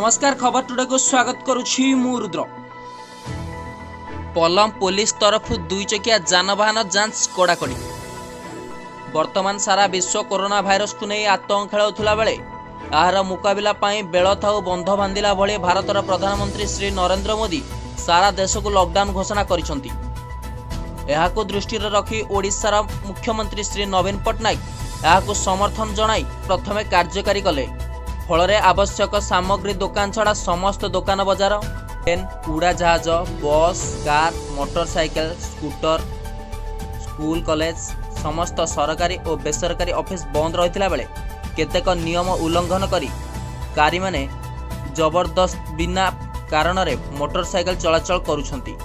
नमस्कार खबर टुडे को स्वागत करुछि मु रुद्र। पलम पुलिस तरफ दुई चकिया जानवाहन जांच कड़ाकड़ी। वर्तमान सारा विश्व कोरोना भाइरस को नहीं आतंक खेलाउथुला बेले यार मुकाबिला पाई बेल थाउ बंध बांधिला भले भारतर प्रधानमंत्री श्री नरेंद्र मोदी सारा देश को लॉकडाउन घोषणा करिसंती। एहाको दृष्टि रखी ओडिशार मुख्यमंत्री श्री नवीन पट्टनायक एहाको समर्थन जणाई प्रथमे कार्यकारी कले। फल आवश्यक सामग्री दुकान छड़ा समस्त दुकान बजार ट्रेन उड़ाजहाज bus car motorcycle scooter school college समस्त सरकारी और बेसरकारी ऑफिस बंद रही बेले केतेक नियम उल्लंघन करी कारी माने जबरदस्त बिना कारण रे मोटरसाइकेल चलाचल करुछंती।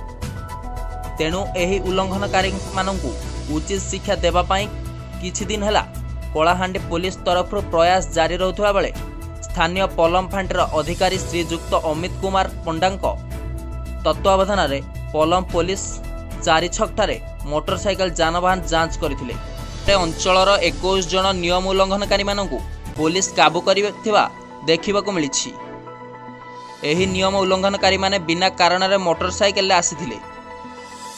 तेणु एही उल्लंघनकारी मानंकु उचित शिक्षा देबा पाई किछि दिन हला कलाहांडी पुलिस तरफ प्रयास जारी रहउथबा बेले स्थानीय पलम फांटीर अधिकारी श्रीजुक्त अमित कुमार पंडांक तत्वावधान रे पलम पुलिस चारि छकठारे मोटरसाइकेल जानवाहन जांच करथिले। अंचलर 21 जन नियम उल्लंघनकारी मानंकु पुलिस काबू करथिबा देखिबाकू मिलिछि। एही नियम उल्लंघनकारी माने बिना कारण रे मोटरसाइकेल आसीथिले।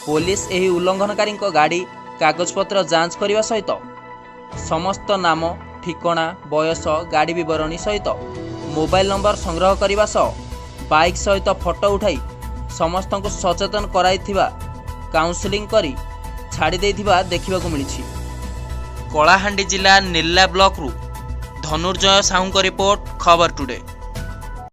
पुलिस एही उल्लंघनकारी गाड़ी कागजपत्र जांच करने सहित समस्त नाम ठिकाना बयस गाड़ी विवरणी सहित मोबाइल नंबर संग्रह करने सह बाइक सहित फोटो उठाई समस्त को सचेतन कराइथिबा काउंसलिंग करी छाड़ी देथिबा देखिबाकू मिलिछि। कलाहांडी जिला निल्ला ब्लॉक रु धनुर्जय साहू रिपोर्ट खबर टुडे।